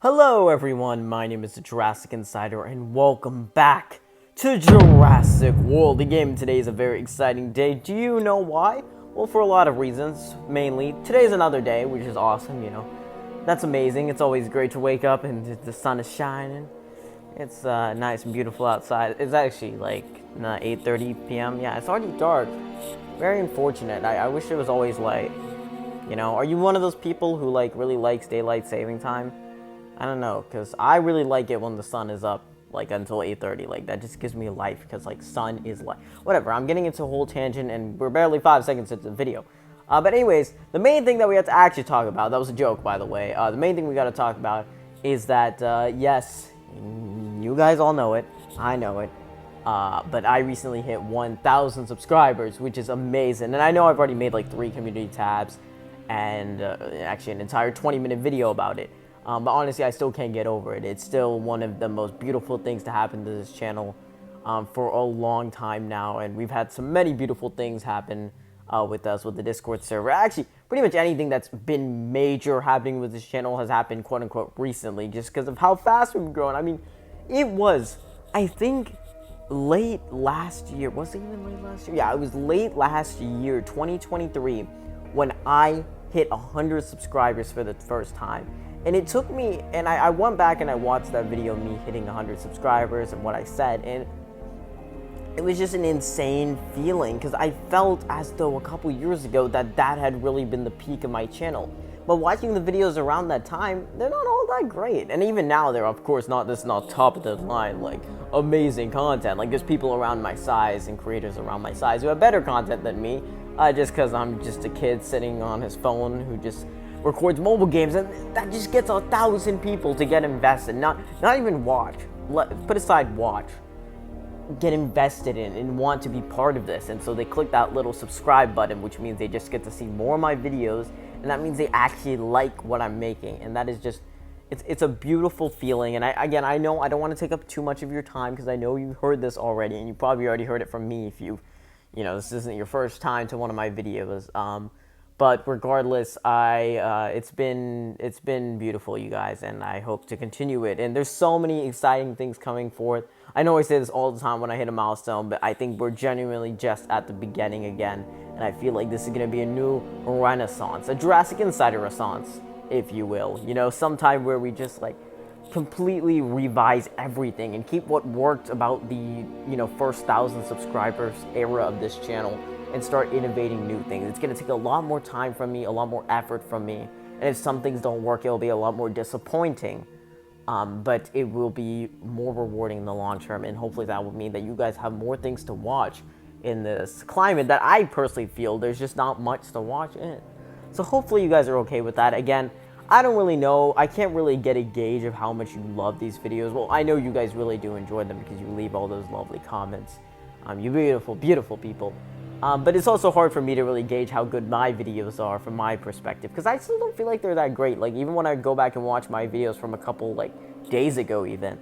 Hello everyone, my name is the Jurassic Insider and welcome back to Jurassic World. The game today is a very exciting day. Do you know why? Well, for a lot of reasons. Mainly, today's another day, which is awesome, you know. That's amazing. It's always great to wake up and the sun is shining. It's nice and beautiful outside. It's actually like 8:30 p.m. Yeah, it's already dark. Very unfortunate. I wish it was always light. You know, are you one of those people who really likes daylight saving time? I don't know, because I really like it when the sun is up, until 8:30. That just gives me life, because, sun is light. Whatever, I'm getting into a whole tangent, and we're barely 5 seconds into the video. But anyways, the main thing that we have to actually talk about, that was a joke, by the way. The main thing we got to talk about is that, yes, you guys all know it. I know it. But I recently hit 1,000 subscribers, which is amazing. And I know I've already made, 3 community tabs, and actually an entire 20-minute video about it. But honestly, I still can't get over it. It's still one of the most beautiful things to happen to this channel for a long time now. And we've had so many beautiful things happen with us, with the Discord server. Actually, pretty much anything that's been major happening with this channel has happened, quote-unquote, recently, just because of how fast we've grown. I mean, it was, I think, late last year. Was it even late last year? Yeah, it was late last year, 2023, when I hit 100 subscribers for the first time. And it took me, and I went back and I watched that video of me hitting 100 subscribers and what I said, and it was just an insane feeling, because I felt as though a couple years ago that had really been the peak of my channel. But watching the videos around that time, they're not all that great. And even now, they're of course not top of the line, amazing content. There's people around my size and creators around my size who have better content than me, just because I'm just a kid sitting on his phone who just records mobile games, and that just gets 1,000 people to get invested. Not even watch. Put aside watch. Get invested in and want to be part of this. And so they click that little subscribe button, which means they just get to see more of my videos, and that means they actually like what I'm making. And that is just, it's a beautiful feeling. And I know I don't want to take up too much of your time, because I know you've heard this already, and you probably already heard it from me if this isn't your first time to one of my videos. But regardless, it's been beautiful, you guys, and I hope to continue it. And there's so many exciting things coming forth. I know I say this all the time when I hit a milestone, but I think we're genuinely just at the beginning again. And I feel like this is going to be a new renaissance, a Jurassic Insider renaissance, if you will. Sometime where we just completely revise everything and keep what worked about the first 1,000 subscribers era of this channel, and start innovating new things. It's going to take a lot more time from me, a lot more effort from me, and if some things don't work, it'll be a lot more disappointing, but it will be more rewarding in the long term, and hopefully that will mean that you guys have more things to watch in this climate that I personally feel there's just not much to watch in. So hopefully you guys are okay with that. Again, I don't really know, I can't really get a gauge of how much you love these videos. Well, I know you guys really do enjoy them, because you leave all those lovely comments. You beautiful, beautiful people. But it's also hard for me to really gauge how good my videos are from my perspective, because I still don't feel like they're that great. Even when I go back and watch my videos from a couple days ago even,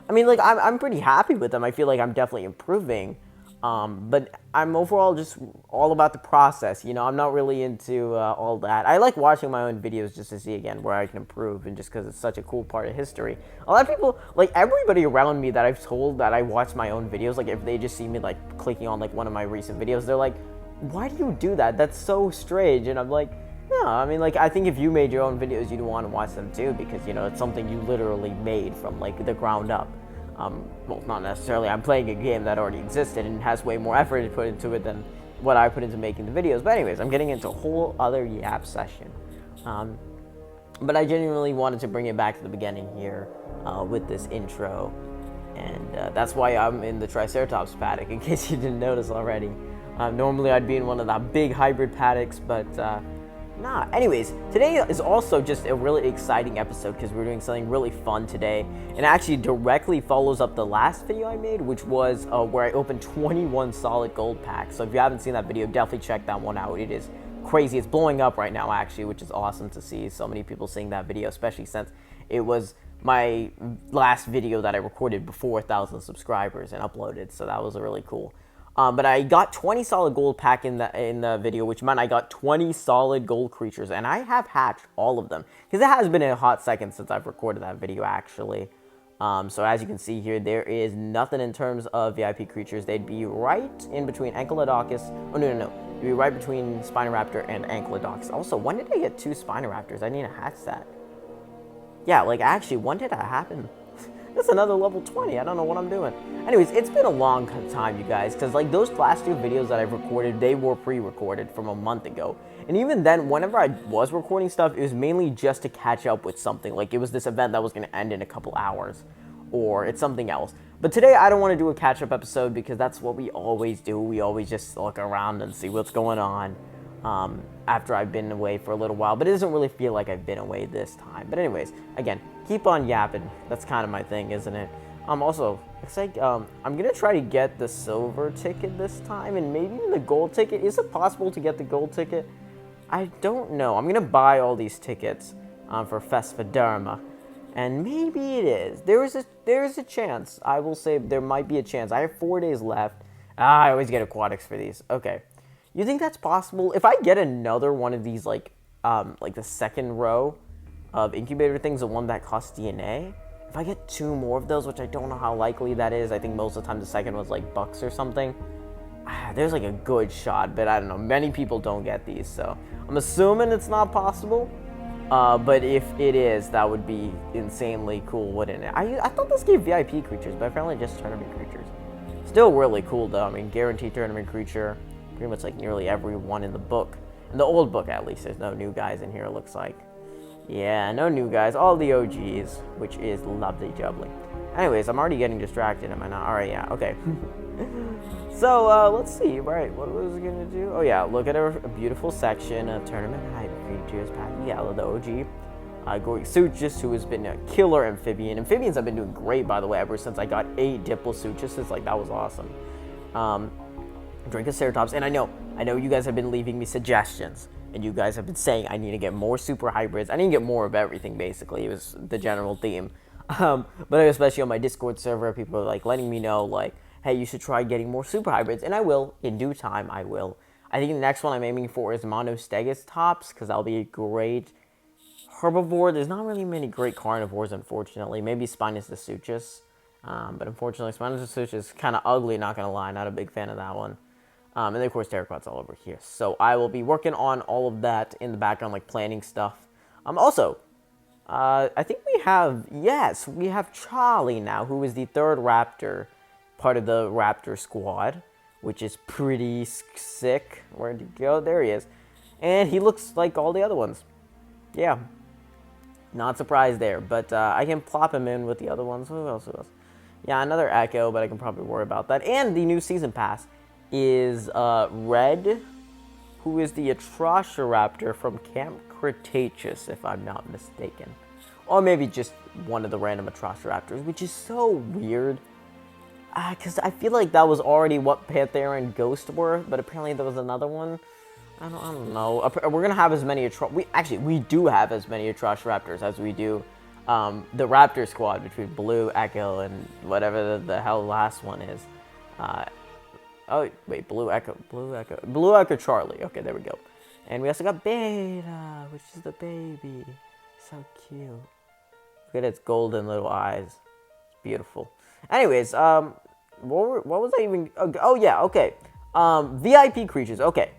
I mean, I'm pretty happy with them. I feel like I'm definitely improving, but I'm overall just all about the process. I'm not really into all that. I like watching my own videos just to see again where I can improve, and just because it's such a cool part of history. A lot of people, everybody around me that I've told that I watch my own videos, if they just see me clicking on one of my recent videos, they're like, why do you do that? That's so strange. And I'm like, no, I mean, I think if you made your own videos, you'd want to watch them too, because it's something you literally made from the ground up. Well, not necessarily. I'm playing a game that already existed and has way more effort to put into it than what I put into making the videos. But anyways, I'm getting into a whole other yap session. But I genuinely wanted to bring it back to the beginning here with this intro. And that's why I'm in the Triceratops paddock, in case you didn't notice already. Normally I'd be in one of the big hybrid paddocks, but nah. Anyways, today is also just a really exciting episode, because we're doing something really fun today, and actually directly follows up the last video I made, which was where I opened 21 solid gold packs. So if you haven't seen that video, definitely check that one out. It is crazy. It's blowing up right now, actually, which is awesome to see so many people seeing that video, especially since it was my last video that I recorded before 1,000 subscribers and uploaded, so that was really cool. But I got 20 solid gold pack in the video, which meant I got 20 solid gold creatures, and I have hatched all of them because it has been a hot second since I've recorded that video, actually. So as you can see here, there is nothing in terms of VIP creatures. They'd be right in between Ankylodocus. Oh, no. It'd be right between Spinoraptor and Ankylodocus. Also, when did I get 2 Spinoraptors? I need to hatch that. Yeah, like, actually, when did that happen? That's another level 20. I don't know what I'm doing. Anyways, it's been a long time, you guys, because, like, those last 2 videos that I've recorded, they were pre-recorded from a month ago. And even then, whenever I was recording stuff, it was mainly just to catch up with something. Like, it was this event that was going to end in a couple hours, or it's something else. But today, I don't want to do a catch-up episode because that's what we always do. We always just look around and see what's going on after I've been away for a little while. But it doesn't really feel like I've been away this time. But anyways, again, keep on yapping. That's kind of my thing, isn't it? Also, it's like, I'm going to try to get the silver ticket this time, and maybe even the gold ticket. Is it possible to get the gold ticket? I don't know. I'm going to buy all these tickets for Fesfaderma, and maybe it is. There is a chance. I will say there might be a chance. I have 4 days left. I always get aquatics for these. Okay. You think that's possible? If I get another one of these, like the second row of incubator things, the one that costs DNA, if I get 2 more of those, which I don't know how likely that is, I think most of the time the second was like bucks or something, there's like a good shot, but I don't know. Many people don't get these, so I'm assuming it's not possible. But if it is, that would be insanely cool, wouldn't it? I thought this gave VIP creatures, but apparently just tournament creatures. Still really cool, though. I mean, guaranteed tournament creature. Pretty much like nearly every one in the book. In the old book, at least. There's no new guys in here, it looks like. Yeah, no new guys. All the OGs, which is lovely jubbly. Anyways, I'm already getting distracted, am I not? Alright, yeah, okay. So, let's see, right, what was I gonna do? Oh yeah, look at a beautiful section of tournament hype creatures, pack yellow, the OG. Scorpious, who has been a killer amphibian. Amphibians have been doing great, by the way, ever since I got 8 Diploseuchuses. Like, that was awesome. Drinkoceratops, and I know you guys have been leaving me suggestions, and you guys have been saying I need to get more super hybrids. I need to get more of everything, basically. It was the general theme. But especially on my Discord server, people are like letting me know, like, hey, you should try getting more super hybrids, and I will. In due time, I will. I think the next one I'm aiming for is Monostegostops, because that'll be a great herbivore. There's not really many great carnivores, unfortunately. Maybe Spinosuchus, but unfortunately, Spinosuchus is kind of ugly, not going to lie. Not a big fan of that one. And then, of course, Terraquat's all over here. So I will be working on all of that in the background, like planning stuff. Also, I think we have Charlie now, who is the 3rd raptor, part of the raptor squad, which is pretty sick. Where'd he go? There he is. And he looks like all the other ones. Yeah. Not surprised there, but I can plop him in with the other ones. Who else? Yeah, another Echo, but I can probably worry about that. And the new season pass is Red, who is the Atrociraptor from Camp Cretaceous, if I'm not mistaken. Or maybe just one of the random Atrociraptors, which is so weird. Because I feel like that was already what Panthera and Ghost were, but apparently there was another one. I don't know. We're going to have as many we do have as many Atrociraptors as we do the Raptor squad between Blue, Echo, and whatever the hell last one is. Oh, wait, Blue Echo Charlie. Okay, there we go. And we also got Beta, which is the baby. So cute. Look at its golden little eyes. It's beautiful. Anyways, what was I even... Oh, yeah, okay. VIP creatures, okay.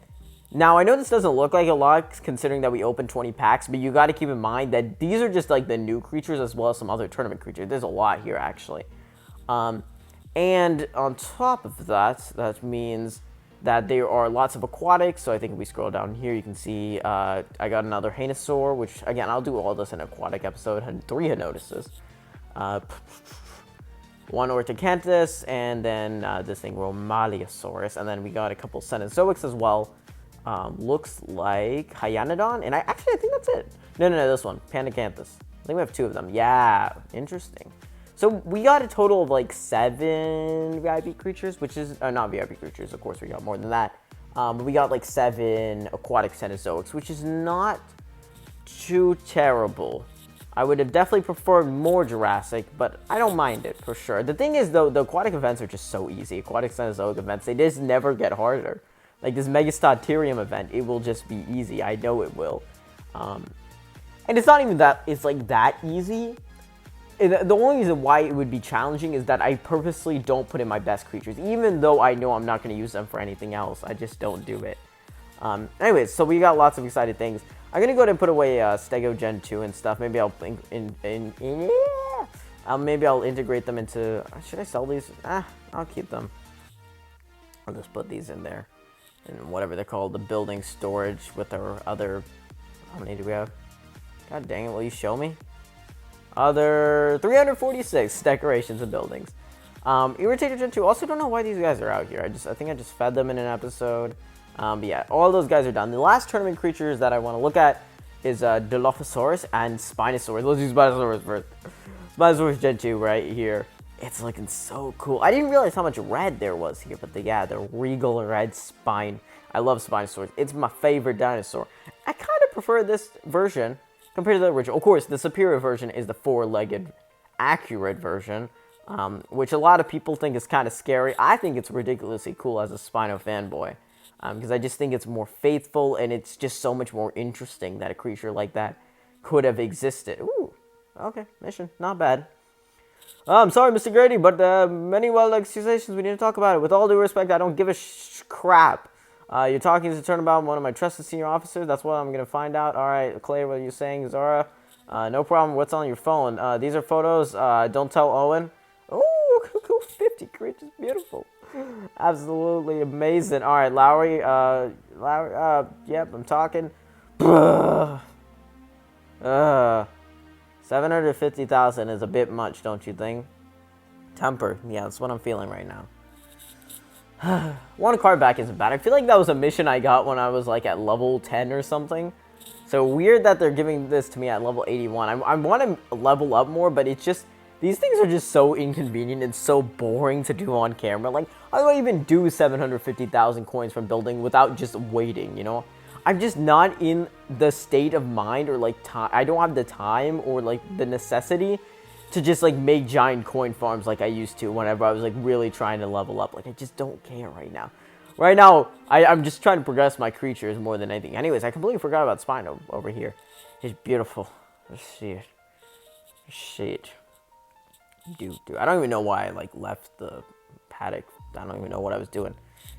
Now, I know this doesn't look like a lot, considering that we opened 20 packs, but you got to keep in mind that these are just, like, the new creatures as well as some other tournament creatures. There's a lot here, actually. And on top of that, that means that there are lots of aquatics. So I think if we scroll down here, you can see I got another Hanosaur, which, again, I'll do all this in an aquatic episode. Had 3 Hanotuses. 1 Orthocanthus, and then this thing, Romaliosaurus. And then we got a couple Cenozoics as well. Looks like Hyanodon, and I think that's it. No, this one, Pandacanthus. I think we have 2 of them. Yeah, interesting. So we got a total of like 7 VIP creatures, which is not VIP creatures. Of course, we got more than that. But we got like 7 aquatic Cenozoics, which is not too terrible. I would have definitely preferred more Jurassic, but I don't mind it for sure. The thing is, though, the aquatic events are just so easy. Aquatic Cenozoic events, they just never get harder. Like this Megastoterium event, it will just be easy. I know it will. And it's not even that, it's like that easy. The only reason why it would be challenging is that I purposely don't put in my best creatures, even though I know I'm not going to use them for anything else. I just don't do it. Anyways, so we got lots of excited things. I'm going to go ahead and put away Stego Gen 2 and stuff. Maybe I'll maybe I'll integrate them into... Should I sell these? I'll keep them. I'll just put these in there. And whatever they're called, the building storage with our other... How many do we have? God dang it, will you show me? Other 346 decorations and buildings. Irritator Gen 2, also don't know why these guys are out here. I think I just fed them in an episode. But yeah, all those guys are done. The last tournament creatures that I want to look at is Dilophosaurus and Spinosaurus. Let's use Spinosaurus first. Spinosaurus Gen 2 right here. It's looking so cool. I didn't realize how much red there was here, but yeah, the regal red spine. I love Spinosaurus. It's my favorite dinosaur. I kind of prefer this version compared to the original. Of course, the superior version is the four-legged, accurate version, which a lot of people think is kind of scary. I think it's ridiculously cool as a Spino fanboy. Because I just think it's more faithful, and it's just so much more interesting that a creature like that could have existed. Ooh, okay, mission, not bad. I'm sorry, Mr. Grady, but many well accusations, we need to talk about it. With all due respect, I don't give a crap. You're talking to turn about one of my trusted senior officers. That's what I'm going to find out. All right, Clay, what are you saying? Zora, no problem. What's on your phone? These are photos. Don't tell Owen. Oh, cool, 50 creatures. Beautiful. Absolutely amazing. All right, Lowry. Yep, I'm talking. 750,000 is a bit much, don't you think? Temper. Yeah, that's what I'm feeling right now. One card back isn't bad. I feel like that was a mission I got when I was like at level 10 or something. So weird that they're giving this to me at level 81. I want to level up more, but it's just... These things are just so inconvenient and so boring to do on camera. Like, how do I even do 750,000 coins from building without just waiting, you know? I'm just not in the state of mind or, like, time. I don't have the time or, like, the necessity to just, like, make giant coin farms like I used to whenever I was, like, really trying to level up. Like, I just don't care right now. Right now, I'm just trying to progress my creatures more than anything. Anyways, I completely forgot about Spino over here. He's beautiful. Let's see it. See it. Dude, I don't even know why I like left the paddock. I don't even know what I was doing.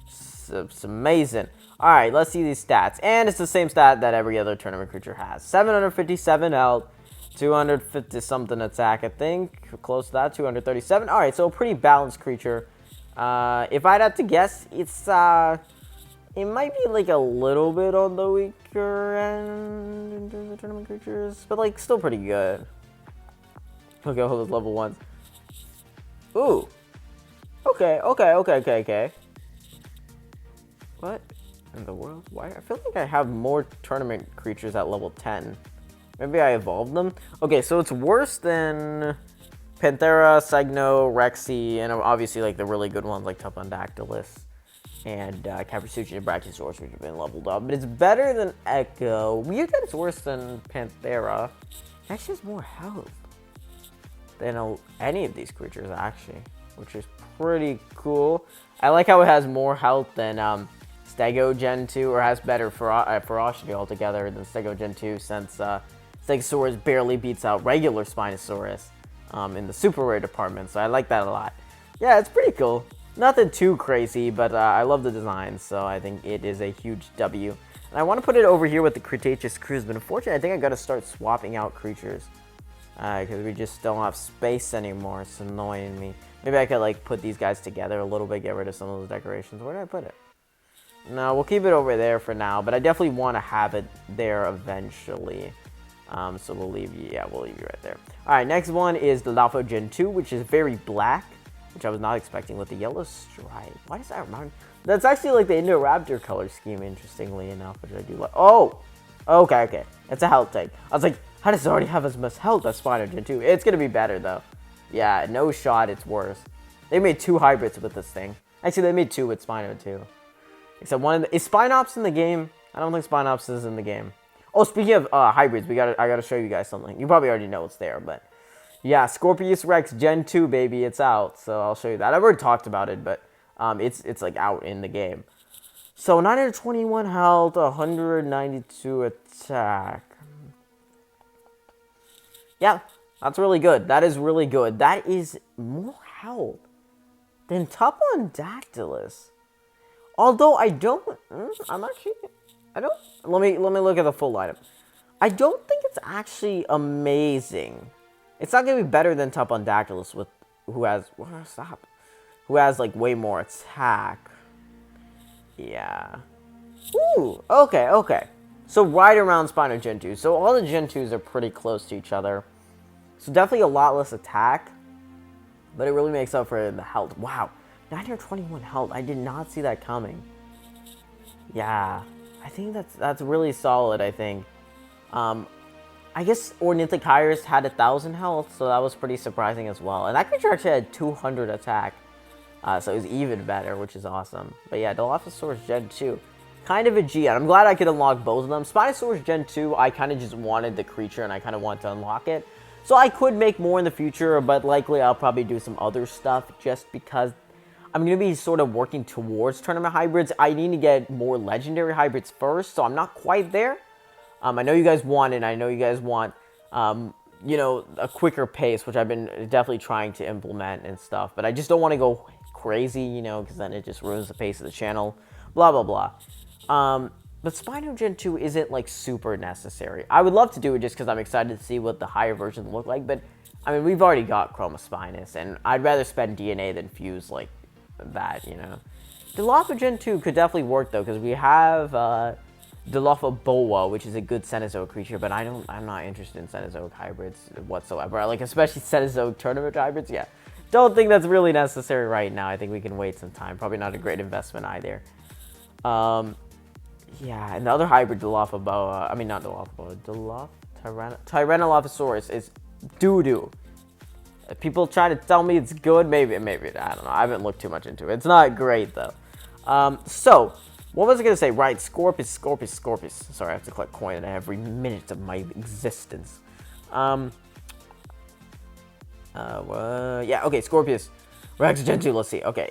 It's amazing. All right, let's see these stats, and it's the same stat that every other tournament creature has: 757 health, 250 something attack. I think close to that, 237. All right, so a pretty balanced creature. If I'd have to guess, it's it might be like a little bit on the weaker end in terms of tournament creatures, but like still pretty good. Look at all those level ones. Ooh. Okay. What in the world? Why? I feel like I have more tournament creatures at level 10. Maybe I evolved them? Okay, so it's worse than Panthera, Segno, Rexy, and obviously like the really good ones like Tupandactylus and Caprisuchi and Brachiosaurus, which have been leveled up. But it's better than Echo. Weird that it's worse than Panthera. It actually has more health than any of these creatures, actually, which is pretty cool. I like how it has more health than Stego Gen 2, or has better ferocity altogether than Stego Gen 2, since Stegosaurus barely beats out regular Spinosaurus in the super rare department, so I like that a lot. Yeah, it's pretty cool. Nothing too crazy, but I love the design, so I think it is a huge W. And I want to put it over here with the Cretaceous Cruise, but unfortunately, I think I got to start swapping out creatures. Because we just don't have space anymore. It's annoying me. Maybe I could like put these guys together a little bit, get rid of some of those decorations. Where did I put it? No, we'll keep it over there for now, but I definitely want to have it there eventually. So we'll leave you, we'll leave you right there. All right, next one is the Dilopho Gen 2, which is very black, which I was not expecting, with the yellow stripe. Why does that remind me? That's actually like the Indoraptor color scheme, interestingly enough, which I do like. Oh, okay. It's a health tank. I was like, how does it already have as much health as Spino Gen 2? It's going to be better, though. Yeah, no shot, it's worse. They made 2 hybrids with this thing. Actually, they made 2 with Spino, too. Except one of the... Is Spinops in the game? I don't think Spinops is in the game. Oh, speaking of hybrids, I gotta show you guys something. You probably already know it's there, but yeah, Scorpious Rex Gen 2, baby, it's out. So I'll show you that. I've already talked about it, but it's like out in the game. So 921 health, 192 attack. Yeah, that's really good. That is really good. That is more health than Tupondactylus. Although I don't, I'm actually, I don't. Let me look at the full lineup. I don't think it's actually amazing. It's not gonna be better than Tupondactylus with who has like way more attack. Yeah. Ooh. Okay. So right around Spino Gen 2. So all the Gen 2s are pretty close to each other. So definitely a lot less attack, but it really makes up for the health. Wow, 921 health. I did not see that coming. Yeah, I think that's really solid. I think. I guess Ornithocyrus had 1,000 health, so that was pretty surprising as well. And that creature actually had 200 attack, so it was even better, which is awesome. But yeah, Dilophosaurus Gen 2. Kind of a G, and I'm glad I could unlock both of them. Spinosaurus Gen 2, I kind of just wanted the creature, and I kind of want to unlock it. So I could make more in the future, but likely I'll probably do some other stuff just because I'm going to be sort of working towards tournament hybrids. I need to get more legendary hybrids first, so I'm not quite there. I know you guys want it. I know you guys want, you know, a quicker pace, which I've been definitely trying to implement and stuff. But I just don't want to go crazy, you know, because then it just ruins the pace of the channel. Blah, blah, blah. But Spino Gen 2 isn't, like, super necessary. I would love to do it just because I'm excited to see what the higher versions look like. But, I mean, we've already got Chromospinus, and I'd rather spend DNA than fuse like that, you know. Dilopho Gen 2 could definitely work, though, because we have Dilophoboa, which is a good Cenozoic creature, but I'm not interested in Cenozoic hybrids whatsoever. Like, especially Cenozoic tournament hybrids, yeah. Don't think that's really necessary right now. I think we can wait some time. Probably not a great investment either. Yeah, and the other hybrid Dilophoboa, I mean, not Dilophoboa, Tyrannolophosaurus is doo-doo. People try to tell me it's good, maybe, I don't know. I haven't looked too much into it. It's not great, though. So, what was I going to say? Right, Scorpious. Sorry, I have to collect coin every minute of my existence. Yeah, okay, Scorpious. Rex Gen 2, let's see. Okay,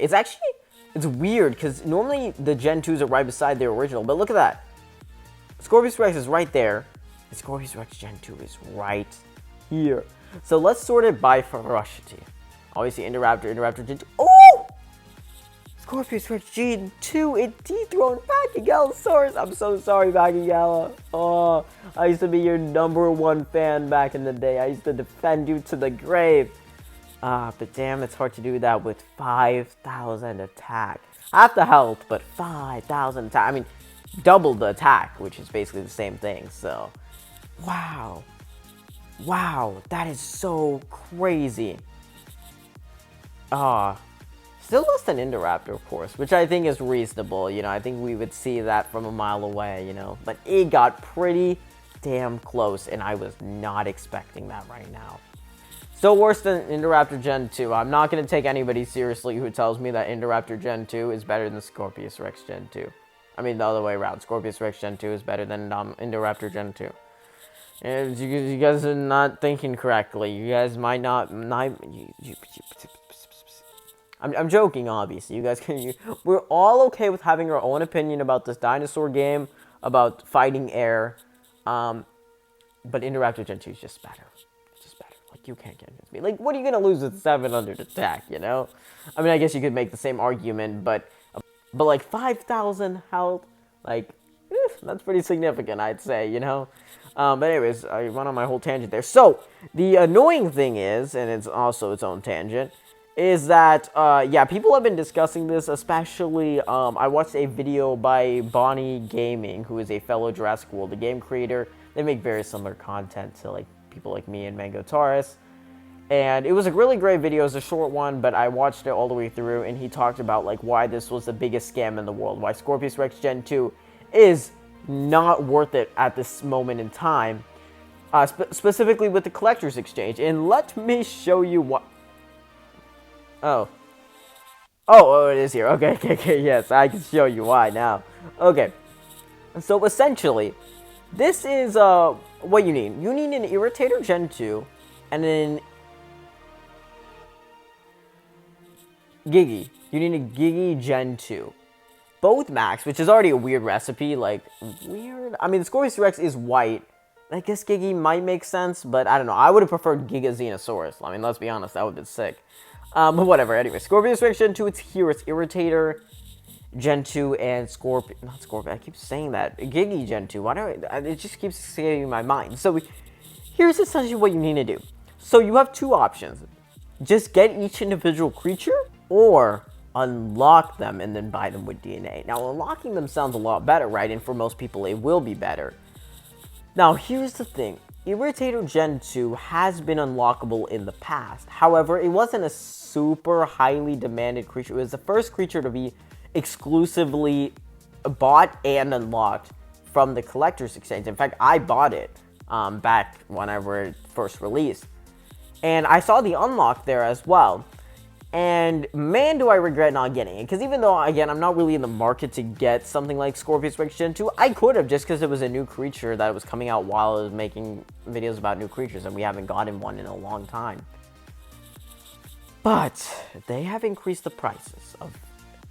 it's weird, because normally the Gen 2s are right beside their original, but look at that. Scorpious Rex is right there, and Scorpious Rex Gen 2 is right here. So let's sort it by ferocity. Obviously, Indoraptor Gen 2. Oh! Scorpious Rex Gen 2, it dethroned Pachygallosaurus. I'm so sorry, Pachygallo. Oh, I used to be your #1 fan back in the day. I used to defend you to the grave. But damn, it's hard to do that with 5,000 attack. Half the health, but 5,000 attack. I mean, double the attack, which is basically the same thing, so. Wow. Wow, that is so crazy. Still less than Indoraptor, of course, which I think is reasonable. You know, I think we would see that from a mile away, you know. But it got pretty damn close, and I was not expecting that right now. Still worse than Indoraptor Gen 2. I'm not going to take anybody seriously who tells me that Indoraptor Gen 2 is better than Scorpious Rex Gen 2. I mean, the other way around. Scorpious Rex Gen 2 is better than Indoraptor Gen 2. And you guys are not thinking correctly. You guys might not... I'm joking, obviously. You guys can... We're all okay with having our own opinion about this dinosaur game, about fighting air. But Indoraptor Gen 2 is just better. Like, you can't convince me. Like, what are you going to lose with 700 attack, you know? I mean, I guess you could make the same argument, but like, 5,000 health, like, that's pretty significant, I'd say, you know? But anyways, I went on my whole tangent there. So, the annoying thing is, and it's also its own tangent, is that, yeah, people have been discussing this, especially, I watched a video by Bonnie Gaming, who is a fellow Jurassic World, the game creator. They make very similar content to, like, people like me and Mango Taurus. And it was a really great video. It was a short one, but I watched it all the way through, and he talked about, like, why this was the biggest scam in the world, why Scorpious Rex Gen 2 is not worth it at this moment in time, specifically with the Collector's Exchange. And let me show you what... Oh, it is here. Okay, yes, I can show you why now. Okay, so essentially, This is what you need. You need an Irritator Gen 2 and an Gigi. You need a Gigi Gen 2. Both max, which is already a weird recipe. Like, weird. I mean, the Scorpious Rex is white. I guess Gigi might make sense, but I don't know. I would have preferred Giga Xenosaurus. I mean, let's be honest, that would have been sick. But whatever. Anyway, Scorpious Rex Gen 2, it's here. It's Irritator Gen 2 and not Scorpion. I keep saying that. Gigi Gen 2. Why do it just keeps escaping my mind. So here's essentially what you need to do. So you have two options. Just get each individual creature, or unlock them and then buy them with DNA. Now, unlocking them sounds a lot better, right? And for most people, it will be better. Now, here's the thing. Irritator Gen 2 has been unlockable in the past. However, it wasn't a super highly demanded creature. It was the first creature to be exclusively bought and unlocked from the Collector's Exchange. In fact, I bought it back whenever it first released. And I saw the unlock there as well. And man, do I regret not getting it. Because even though, again, I'm not really in the market to get something like Scorpious Rex Gen 2, I could have, just because it was a new creature that was coming out while I was making videos about new creatures, and we haven't gotten one in a long time. But they have increased the prices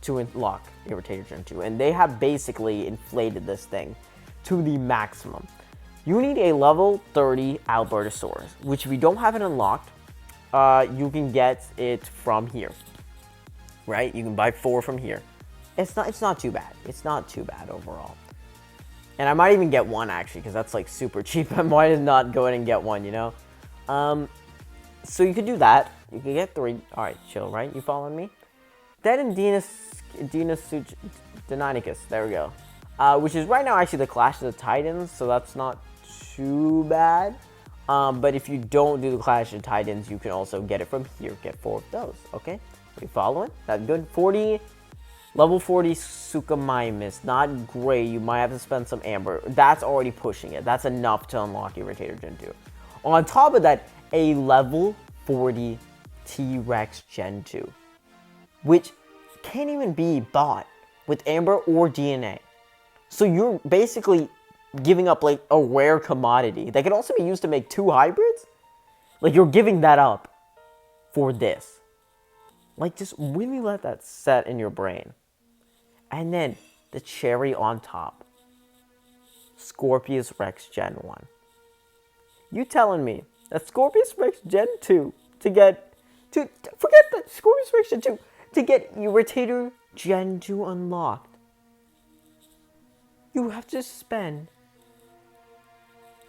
to unlock Irritator Gen 2, and they have basically inflated this thing to the maximum. You need a level 30 Albertosaurus, which if you don't have it unlocked, you can get it from here, right? You can buy 4 from here. It's not too bad. It's not too bad overall. And I might even get 1 actually, because that's like super cheap. I might not go in and get 1, you know? So you could do that. You can get 3. All right, chill, right? You following me? Then in Deinonychus, there we go. Which is right now actually the Clash of the Titans, so that's not too bad. But if you don't do the Clash of Titans, you can also get it from here. Get 4 of those, okay? Are you following? That's good. Level 40 Suchomimus. Not great. You might have to spend some Amber. That's already pushing it. That's enough to unlock Irritator Gen 2. On top of that, a level 40 T-Rex Gen 2. Which can't even be bought with Amber or DNA. So you're basically giving up like a rare commodity that can also be used to make 2 hybrids. Like, you're giving that up for this. Like, just really let that set in your brain. And then the cherry on top, Scorpious Rex Gen 1. You telling me that Scorpious Rex Gen 2 forget that Scorpious Rex Gen 2 to get Irritator Gen 2 unlocked, you have to spend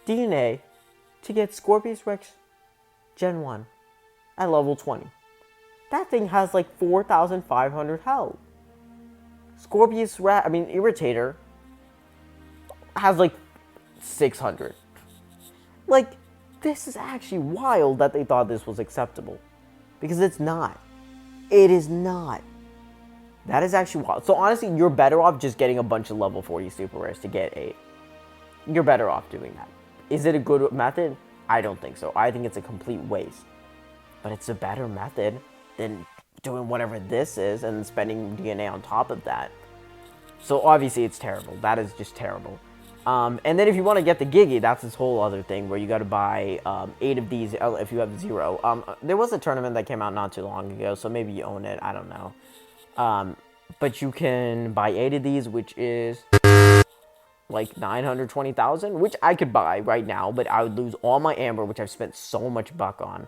DNA to get Scorpious Rex Gen 1 at level 20. That thing has like 4,500 health. Irritator has like 600. Like, this is actually wild that they thought this was acceptable. Because it's not. It is not. That is actually wild. So honestly, you're better off just getting a bunch of level 40 super rares to get 8. You're better off doing that. Is it a good method? I don't think so. I think it's a complete waste. But it's a better method than doing whatever this is and spending DNA on top of that. So obviously it's terrible. That is just terrible. And then if you want to get the Gigi, that's this whole other thing where you got to buy 8 of these if you have 0. There was a tournament that came out not too long ago, so maybe you own it. I don't know. But you can buy 8 of these, which is like 920,000, which I could buy right now, but I would lose all my Amber, which I've spent so much buck on.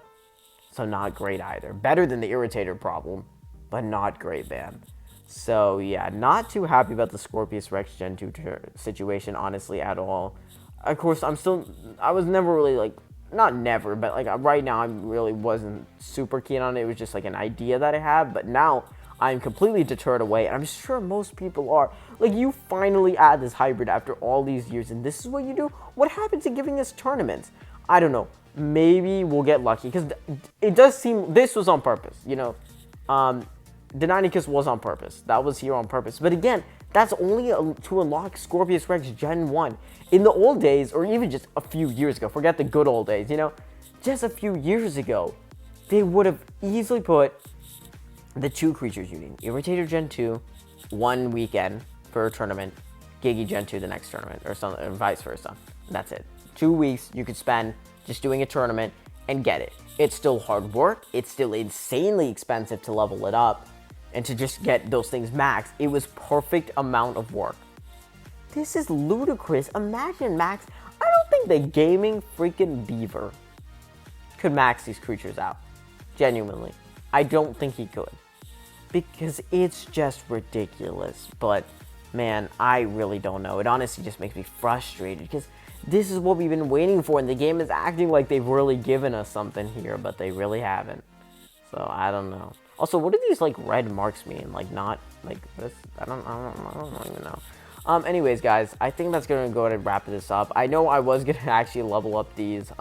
So not great either. Better than the Irritator problem, but not great, man. So yeah, not too happy about the Scorpious Rex Gen 2 situation, honestly, at all. Of course, I was never really like, not never, but like right now I really wasn't super keen on it. It was just like an idea that I had, but now I'm completely deterred away, and I'm sure most people are. Like, you finally add this hybrid after all these years, and this is what you do? What happened to giving us tournaments? I don't know. Maybe we'll get lucky, because it does seem this was on purpose, you know? Deinonychus was on purpose. That was here on purpose. But again, that's only to unlock Scorpious Rex Gen 1. In the old days, or even just a few years ago, forget the good old days, you know? Just a few years ago, they would have easily put the 2 creatures you need. Irritator Gen 2, 1 weekend for a tournament. Gigi Gen 2 the next tournament, or something, or vice versa. That's it. 2 weeks you could spend just doing a tournament and get it. It's still hard work. It's still insanely expensive to level it up and to just get those things maxed. It was perfect amount of work. This is ludicrous. Imagine max. I don't think the gaming freaking beaver could max these creatures out. Genuinely. I don't think he could. Because it's just ridiculous. But, man, I really don't know. It honestly just makes me frustrated. Because this is what we've been waiting for. And the game is acting like they've really given us something here. But they really haven't. So, I don't know. Also, what do these, like, red marks mean? Like, not, like, this? I don't even know. Anyways, guys, I think that's going to go ahead and wrap this up. I know I was going to actually level up these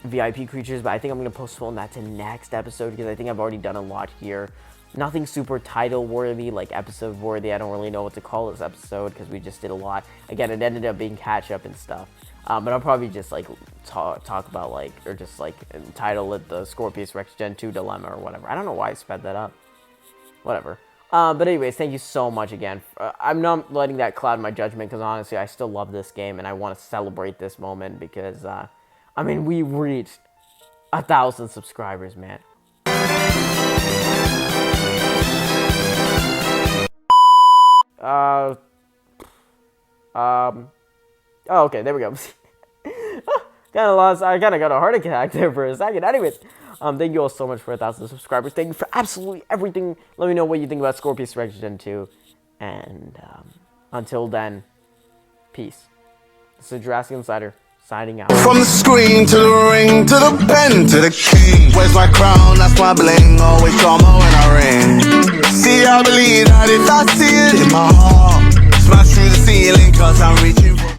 VIP creatures, but I think I'm going to postpone that to next episode because I think I've already done a lot here. Nothing super title-worthy, like episode-worthy. I don't really know what to call this episode because we just did a lot. Again, it ended up being catch-up and stuff. But I'll probably just, like, talk about, like, or just, like, title it the Scorpious Rex Gen 2 Dilemma or whatever. I don't know why I sped that up. Whatever. But anyways, thank you so much again. I'm not letting that cloud my judgment because honestly, I still love this game and I want to celebrate this moment because, I mean, we reached 1,000 subscribers, man. Oh, okay, there we go. I kind of got a heart attack there for a second. Anyways, thank you all so much for 1,000 subscribers. Thank you for absolutely everything. Let me know what you think about Scorpious Rex Gen 2. And until then, peace. This is Jurassic Insider, signing out. From the screen to the ring, to the pen, to the king. Where's my crown? That's my bling. Always drama when I ring. See, I believe that if I see it in my heart, smash through the ceiling, cause I'm reaching for